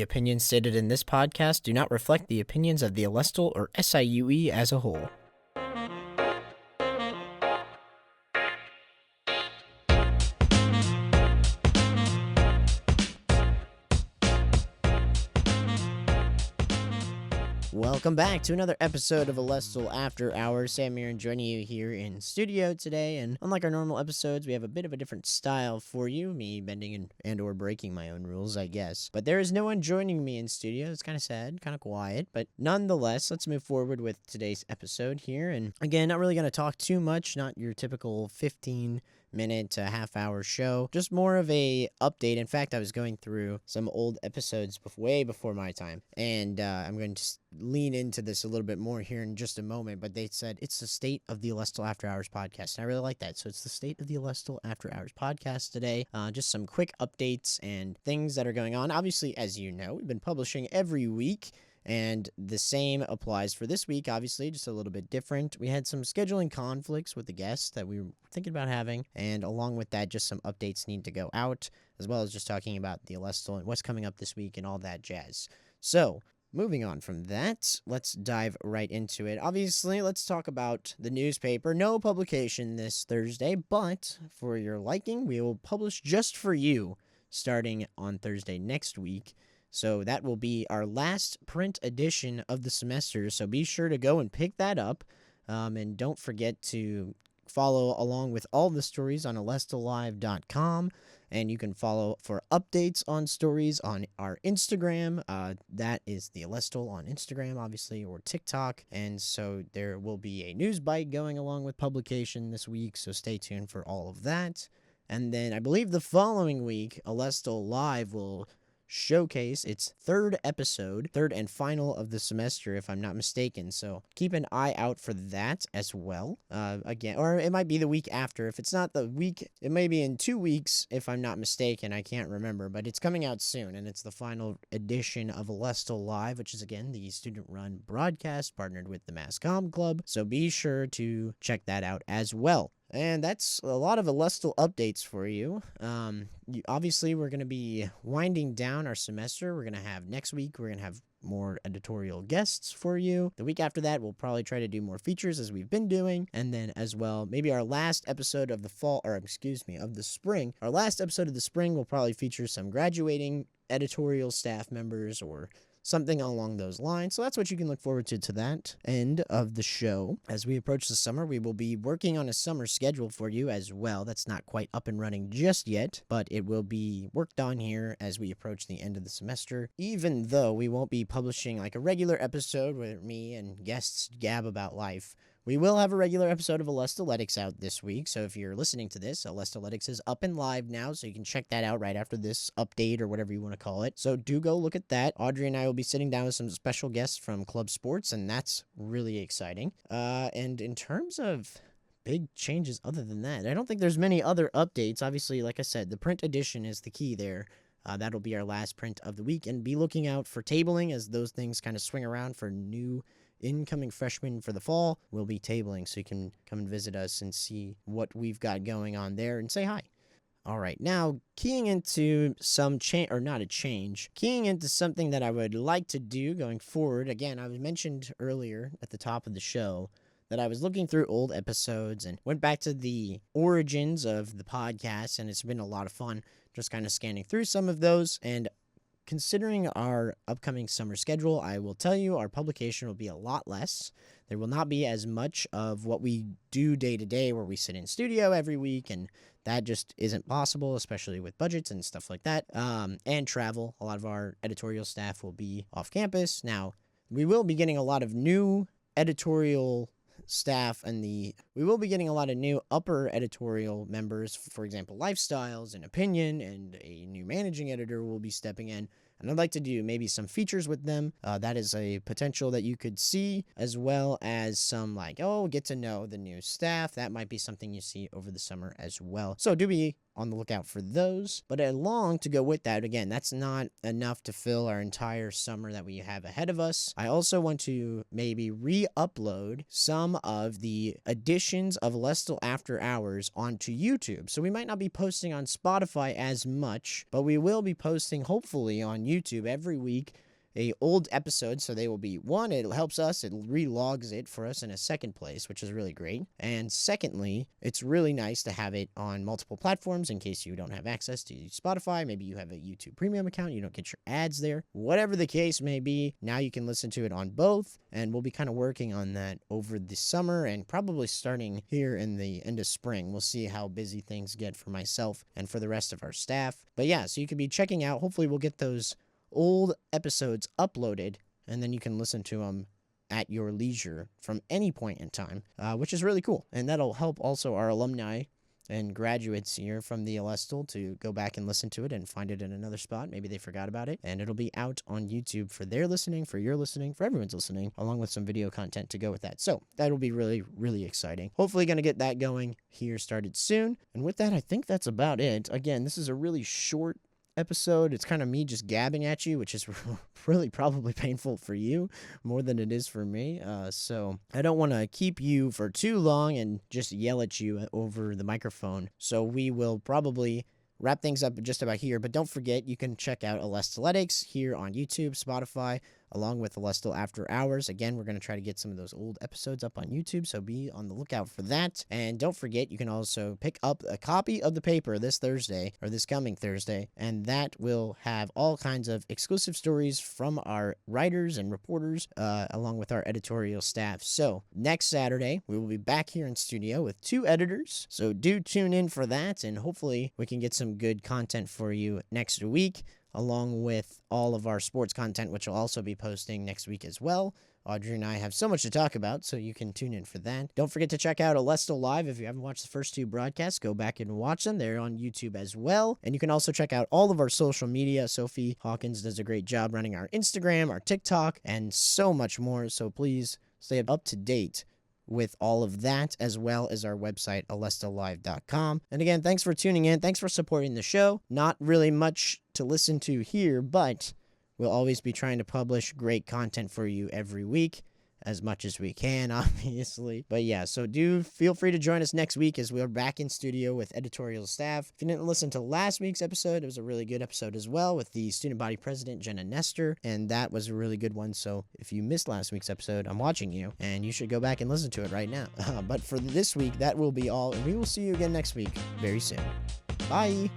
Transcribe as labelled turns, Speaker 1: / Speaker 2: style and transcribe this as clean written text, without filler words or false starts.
Speaker 1: opinions stated in this podcast do not reflect the opinions of the Alestle or SIUE as a whole. Welcome back to another episode of Alestle After Hours. Sam Muren joining you here in studio today, and unlike our normal episodes, we have a bit of a different style for you, me bending and or breaking my own rules, I guess. But there is no one joining me in studio. It's kind of sad, kind of quiet, but nonetheless, let's move forward with today's episode here. And again, not really going to talk too much, not your typical 15-minute to half-hour show, just more of a update. In fact, I was going through some old episodes way before my time, and I'm going to lean into this a little bit more here in just a moment, but they said it's the state of the Alestle After Hours podcast, and I really like that. So it's the state of the Alestle After Hours podcast today. Just some quick updates and things that are going on. Obviously, as you know, we've been publishing every week, and the same applies for this week, obviously, just a little bit different. We had some scheduling conflicts with the guests that we were thinking about having, and along with that, just some updates need to go out, as well as just talking about the Alestle and what's coming up this week and all that jazz. So, moving on from that, let's dive right into it. Obviously, let's talk about the newspaper. No publication this Thursday, but for your liking, we will publish just for you starting on Thursday next week. So that will be our last print edition of the semester, so be sure to go and pick that up. And don't forget to follow along with all the stories on alestlelive.com, and you can follow for updates on stories on our Instagram. That is the Alestle on Instagram, obviously, or TikTok. And so there will be a news bite going along with publication this week, so stay tuned for all of that. And then I believe the following week, Alestle Live will showcase its third and final of the semester, if I'm not mistaken. So keep an eye out for that as well. Again, or it might be the week after. If it's not the week, it may be in 2 weeks, if I'm not mistaken. I can't remember, but it's coming out soon, and it's the final edition of Alestle Live, which is, again, the student-run broadcast partnered with the Mass Comm Club. So be sure to check that out as well. And that's a lot of Alestle updates for you. Obviously, we're going to be winding down our semester. We're going to have next week, we're going to have more editorial guests for you. The week after that, we'll probably try to do more features as we've been doing. And then as well, maybe our last episode of the of the spring. Our last episode of the spring will probably feature some graduating editorial staff members or something along those lines. So that's what you can look forward to that end of the show. As we approach the summer, we will be working on a summer schedule for you as well. That's not quite up and running just yet, but it will be worked on here as we approach the end of the semester. Even though we won't be publishing like a regular episode where me and guests gab about life, we will have a regular episode of Alestletics out this week, so if you're listening to this, Alestletics is up and live now, so you can check that out right after this update or whatever you want to call it. So do go look at that. Audrey and I will be sitting down with some special guests from Club Sports, and that's really exciting. And in terms of big changes other than that, I don't think there's many other updates. Obviously, like I said, the print edition is the key there. That'll be our last print of the week, and be looking out for tabling as those things kind of swing around for new incoming freshmen for the fall. We'll be tabling, so you can come and visit us and see what we've got going on there and say hi. All right, now keying into some change, or not a change, keying into something that I would like to do going forward. Again, I was mentioned earlier at the top of the show that I was looking through old episodes and went back to the origins of the podcast, and it's been a lot of fun just kind of scanning through some of those. And considering our upcoming summer schedule, I will tell you our publication will be a lot less. There will not be as much of what we do day to day where we sit in studio every week, and that just isn't possible, especially with budgets and stuff like that, and travel. A lot of our editorial staff will be off campus. Now, we will be getting a lot of new editorial staff, and we will be getting a lot of new upper editorial members, for example, Lifestyles and Opinion, and a new managing editor will be stepping in, and I'd like to do maybe some features with them. That is a potential that you could see, as well as some get to know the new staff. That might be something you see over the summer as well. So do be on the lookout for those. But along to go with that, again, that's not enough to fill our entire summer that we have ahead of us. I also want to maybe re-upload some of the editions of Alestle After Hours onto YouTube. So we might not be posting on Spotify as much, but we will be posting hopefully on YouTube every week a old episode. So they will be, one, it helps us, it relogs it for us in a second place, which is really great. And secondly, it's really nice to have it on multiple platforms in case you don't have access to Spotify. Maybe you have a YouTube premium account, you don't get your ads there. Whatever the case may be, now you can listen to it on both, and we'll be kind of working on that over the summer and probably starting here in the end of spring. We'll see how busy things get for myself and for the rest of our staff. But yeah, so you can be checking out, hopefully we'll get those old episodes uploaded, and then you can listen to them at your leisure from any point in time, which is really cool. And that'll help also our alumni and graduates here from the Alestle to go back and listen to it and find it in another spot. Maybe they forgot about it, and it'll be out on YouTube for their listening, for your listening, for everyone's listening, along with some video content to go with that. So that'll be really, really exciting. Hopefully going to get that going here started soon. And with that, I think that's about it. Again, this is a really short episode. It's kind of me just gabbing at you, which is really probably painful for you more than it is for me. So I don't want to keep you for too long and just yell at you over the microphone. So we will probably wrap things up just about here. But don't forget, you can check out Alestletics here on YouTube, Spotify, along with Alestle After Hours. Again, we're going to try to get some of those old episodes up on YouTube, so be on the lookout for that. And don't forget, you can also pick up a copy of the paper this Thursday, or this coming Thursday, and that will have all kinds of exclusive stories from our writers and reporters, along with our editorial staff. So next Saturday, we will be back here in studio with 2 editors, so do tune in for that, and hopefully we can get some good content for you next week, along with all of our sports content, which will also be posting next week as well. Audrey and I have so much to talk about, so you can tune in for that. Don't forget to check out Alestle Live. If you haven't watched the first 2 broadcasts, go back and watch them. They're on YouTube as well. And you can also check out all of our social media. Sophie Hawkins does a great job running our Instagram, our TikTok, and so much more. So please stay up to date with all of that, as well as our website, alestlelive.com. And again, thanks for tuning in. Thanks for supporting the show. Not really much to listen to here, but we'll always be trying to publish great content for you every week, as much as we can, obviously. But yeah, so do feel free to join us next week as we're back in studio with editorial staff. If you didn't listen to last week's episode, it was a really good episode as well with the student body president, Jenna Nestor, and that was a really good one. So if you missed last week's episode, I'm watching you, and you should go back and listen to it right now. But for this week, that will be all, and we will see you again next week very soon. Bye!